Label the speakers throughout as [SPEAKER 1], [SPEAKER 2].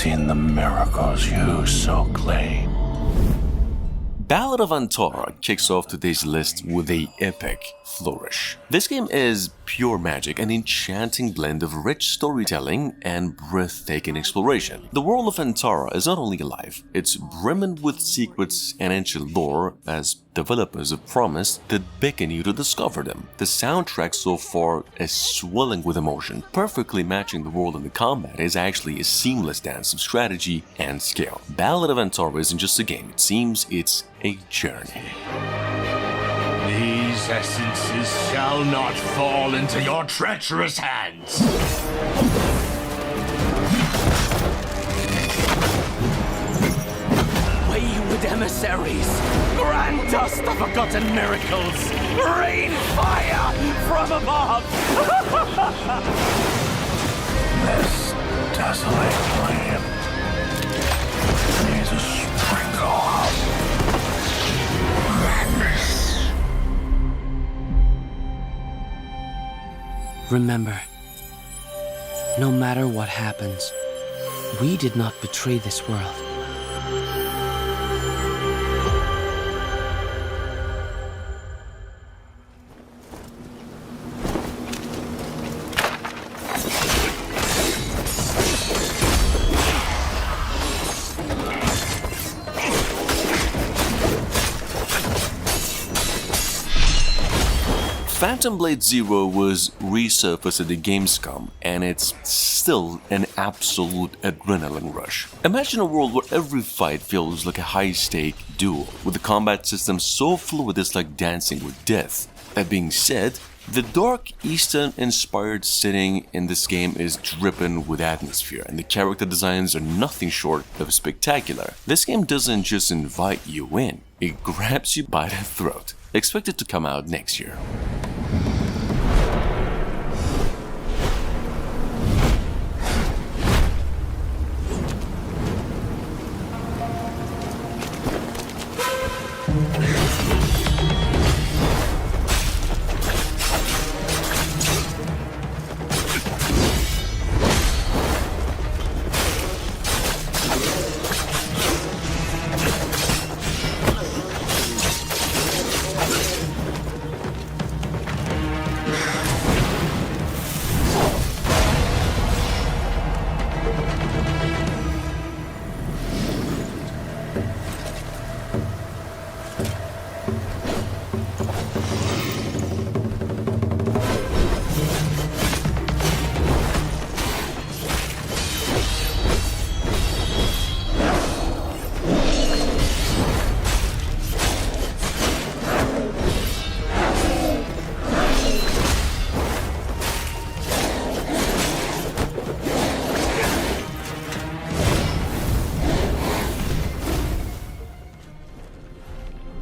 [SPEAKER 1] seen the miracles you so claim.
[SPEAKER 2] Ballad of Antara kicks off today's list with a epic flourish. This game is pure magic, an enchanting blend of rich storytelling and breathtaking exploration. The world of Antara is not only alive, it's brimming with secrets and ancient lore, as developers have promised, that beckon you to discover them. The soundtrack so far is swelling with emotion, perfectly matching the world, and the combat is actually a seamless dance of strategy and skill. Ballad of Antara isn't just a game, it seems it's a journey.
[SPEAKER 3] These essences shall not fall into your treacherous hands. Wayward emissaries, grant us the forgotten miracles. Rain fire from above.
[SPEAKER 1] This desolate land needs a sprinkle of madness.
[SPEAKER 4] Remember, no matter what happens, we did not betray this world.
[SPEAKER 2] Phantom Blade Zero was resurfaced at the Gamescom, and it's still an absolute adrenaline rush. Imagine a world where every fight feels like a high-stake duel, with the combat system so fluid it's like dancing with death. That being said, the dark Eastern-inspired setting in this game is dripping with atmosphere, and the character designs are nothing short of spectacular. This game doesn't just invite you in, it grabs you by the throat. Expected to come out next year.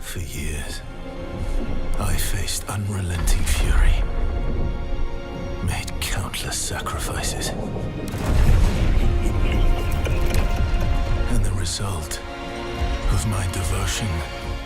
[SPEAKER 5] For years, I faced unrelenting fury, made countless sacrifices. And the result of my devotion.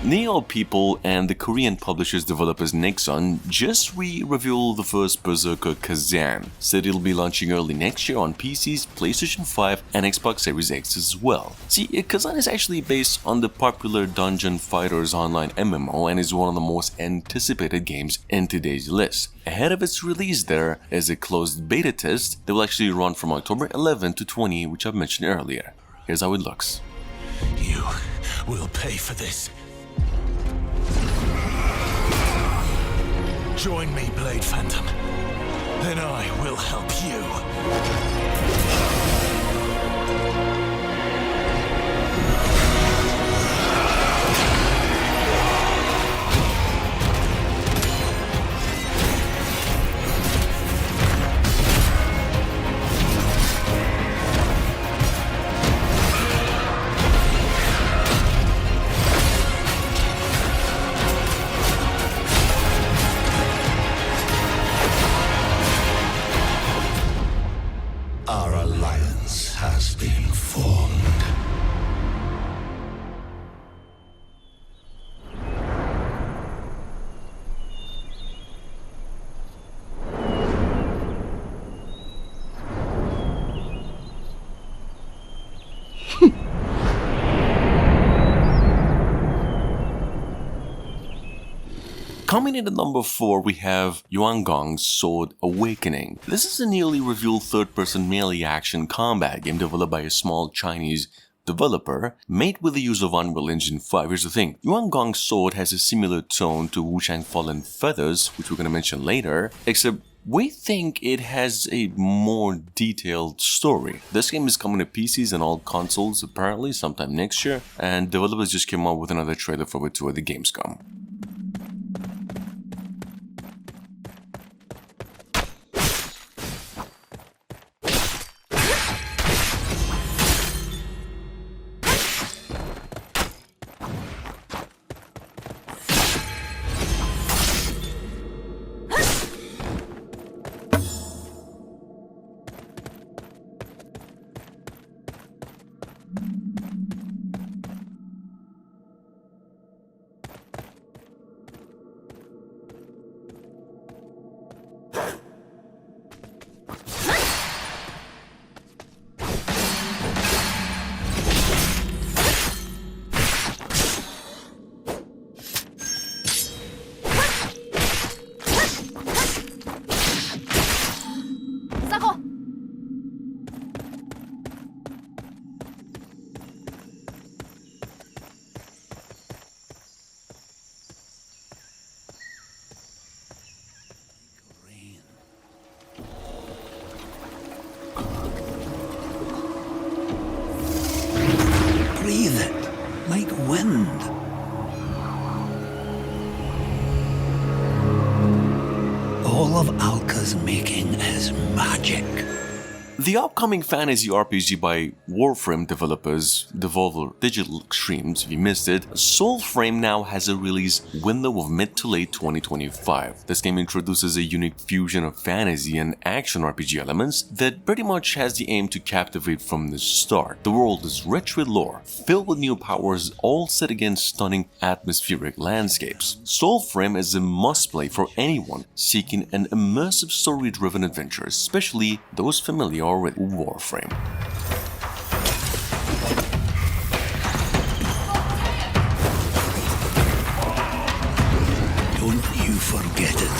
[SPEAKER 2] Neo People and the Korean publishers developers Nexon just revealed the first Berserker Khazan, said it'll be launching early next year on PCs, PlayStation 5 and Xbox Series X as well. See, Khazan is actually based on the popular Dungeon Fighters online MMO and is one of the most anticipated games in today's list. Ahead of its release, there is a closed beta test that will actually run from October 11 to 20, which I've mentioned earlier. Here's how it looks.
[SPEAKER 5] You will pay for this. Join me, Blade Phantom, and I will help you. Our alliance has been formed.
[SPEAKER 2] Coming in at number 4, we have Yuangong's Sword Awakening. This is a newly revealed third-person melee action combat game developed by a small Chinese developer, made with the use of Unreal Engine 5. Here's the thing, Yuangong's Sword has a similar tone to Wuchang Fallen Feathers, which we're going to mention later, except we think it has a more detailed story. This game is coming to PCs and all consoles apparently sometime next year, and developers just came out with another trailer for it too at the Gamescom.
[SPEAKER 6] Breathe it like wind. All of Alka's making is magic.
[SPEAKER 2] The upcoming fantasy RPG by Warframe developers Devolver Digital Extremes, if you missed it, Soulframe now has a release window of mid to late 2025. This game introduces a unique fusion of fantasy and action RPG elements that pretty much has the aim to captivate from the start. The world is rich with lore, filled with new powers, all set against stunning atmospheric landscapes. Soulframe is a must-play for anyone seeking an immersive story-driven adventure, especially those familiar with Warframe.
[SPEAKER 6] Don't you forget it.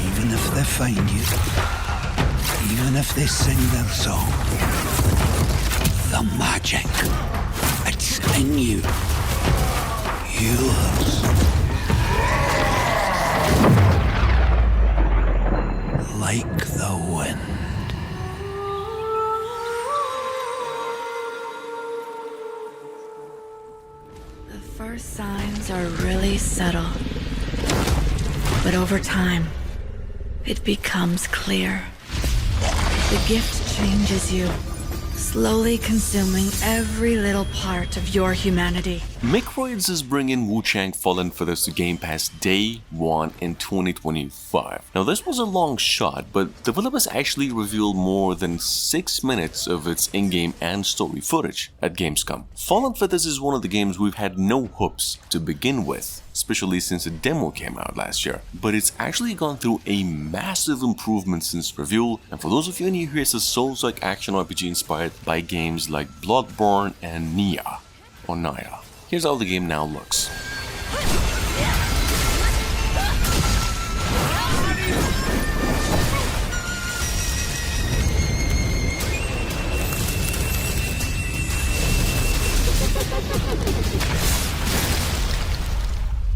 [SPEAKER 6] Even if they find you, even if they sing their song, the magic, it's in you. Yours. Like the wind.
[SPEAKER 7] The first signs are really subtle, but over time, it becomes clear. The gift changes you, slowly consuming every little part of your humanity.
[SPEAKER 2] Microids is bringing Wuchang Fallen Feathers to Game Pass day 1 in 2025. Now this was a long shot, but developers actually revealed more than 6 minutes of its in-game and story footage at Gamescom. Fallen Feathers is one of the games we've had no hopes to begin with, especially since a demo came out last year, but it's actually gone through a massive improvement since reveal, and for those of you new here, it's a Souls-like action RPG inspired by games like Bloodborne and Naya. Here's how the game now looks.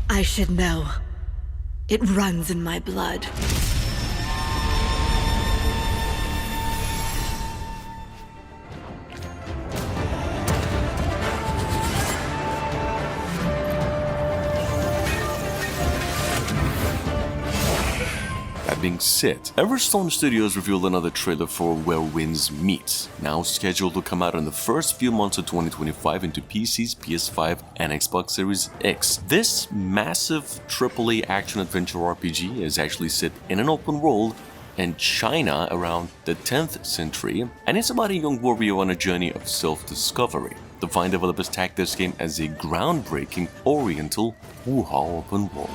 [SPEAKER 7] I should know. It runs in my blood.
[SPEAKER 2] That being said, Everstone Studios revealed another trailer for Where Winds Meet, now scheduled to come out in the first few months of 2025 into PCs, PS5, and Xbox Series X. This massive AAA action-adventure RPG is actually set in an open world in China around the 10th century, and it's about a young warrior on a journey of self-discovery. The Fine developers tagged this game as a groundbreaking Oriental Wuhao open world.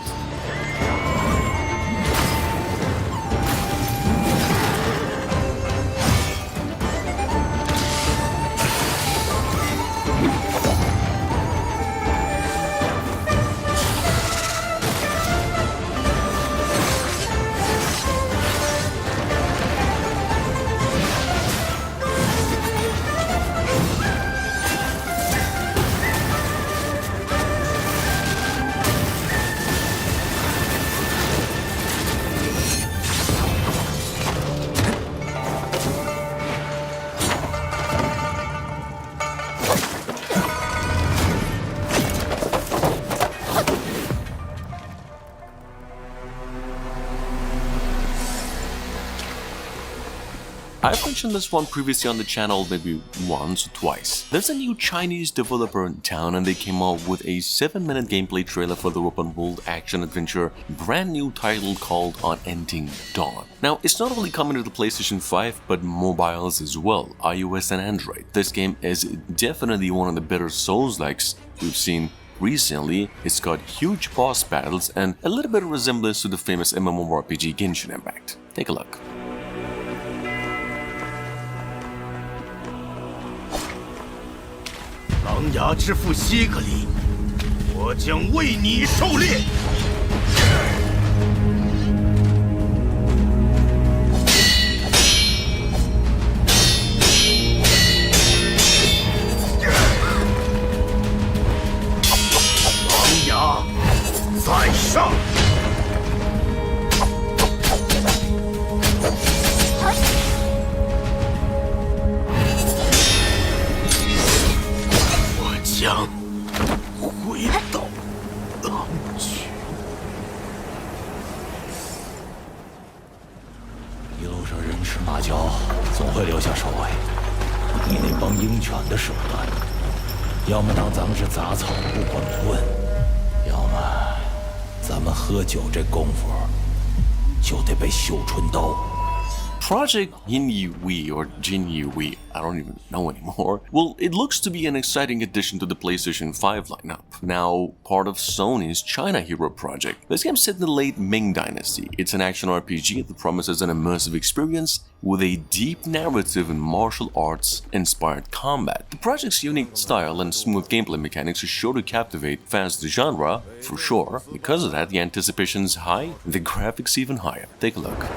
[SPEAKER 2] I've mentioned this one previously on the channel maybe once or twice. There's a new Chinese developer in town and they came out with a 7-minute gameplay trailer for the open world action adventure brand new title called Unending Dawn. Now, it's not only coming to the PlayStation 5 but mobiles as well, iOS and Android. This game is definitely one of the better Souls-likes we've seen recently. It's got huge boss battles and a little bit of resemblance to the famous MMORPG Genshin Impact. Take a look.
[SPEAKER 3] 狼牙之父希格里，我将为你狩猎。狼牙在上。 将回到狼群。
[SPEAKER 5] 一路上人吃马嚼，总会留下手尾。你那帮鹰犬的手段，要么当咱们是杂草不管不问，要么咱们喝酒这功夫就得被绣春刀。
[SPEAKER 2] Project Jinyiwei or Jinyiwei, I don't even know anymore. Well, it looks to be an exciting addition to the PlayStation 5 lineup. Now, part of Sony's China Hero project. This game's set in the late Ming Dynasty. It's an action RPG that promises an immersive experience with a deep narrative and martial arts inspired combat. The project's unique style and smooth gameplay mechanics are sure to captivate fans of the genre, for sure. Because of that, the anticipation's high, and the graphics even higher. Take a look.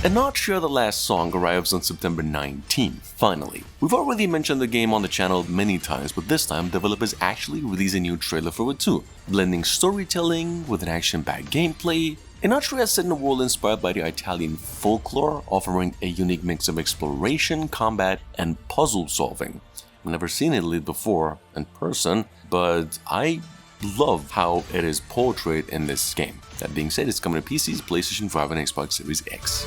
[SPEAKER 2] Enotria the Last Song arrives on September 19th, finally. We've already mentioned the game on the channel many times, but this time developers actually released a new trailer for it too, blending storytelling with an action-packed gameplay. Enotria is set in a world inspired by the Italian folklore, offering a unique mix of exploration, combat, and puzzle solving. I've never seen Italy before in person, but I love how it is portrayed in this game. That being said, it's coming to PCs, PlayStation 5 and Xbox Series X.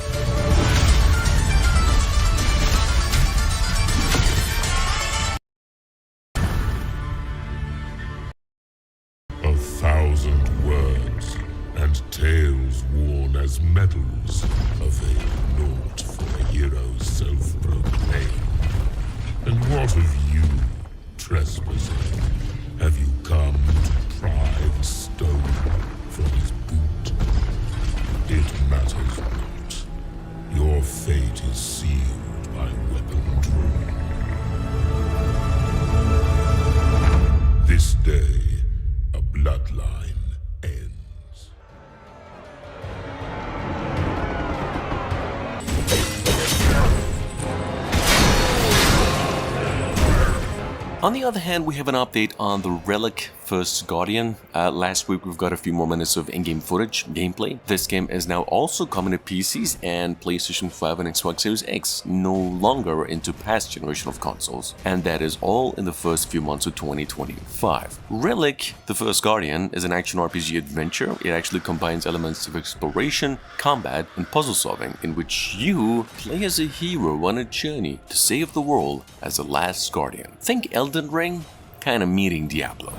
[SPEAKER 8] A thousand words and tales worn as medals avail naught for a hero's self-proclaimed. And what of you, trespasser? Have you come to pry the stone from his boot? It matters not. Your fate is sealed by weapon drawn. This day, a bloodline ends.
[SPEAKER 2] On the other hand, we have an update on the Relic First Guardian. Last week we've got a few more minutes of in-game footage, gameplay. This game is now also coming to PCs and PlayStation 5 and Xbox Series X, no longer into past generation of consoles. And that is all in the first few months of 2025. Relic, the First Guardian, is an action RPG adventure. It actually combines elements of exploration, combat, and puzzle solving, in which you play as a hero on a journey to save the world as the last Guardian. Think Elden Ring, kind of meeting Diablo.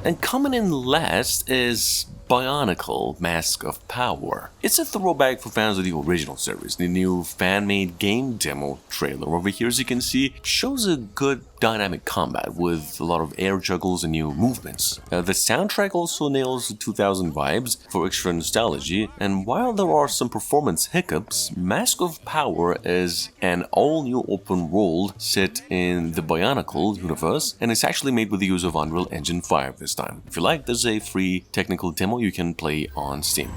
[SPEAKER 2] And coming in last is Bionicle, Mask of Power. It's a throwback for fans of the original series. The new fan-made game demo trailer over here, as you can see, shows a good dynamic combat with a lot of air juggles and new movements. The soundtrack also nails the 2000 vibes for extra nostalgia, and while there are some performance hiccups, Mask of Power is an all-new open world set in the Bionicle universe, and it's actually made with the use of Unreal Engine 5 this time. If you like, there's a free technical demo you can play on Steam.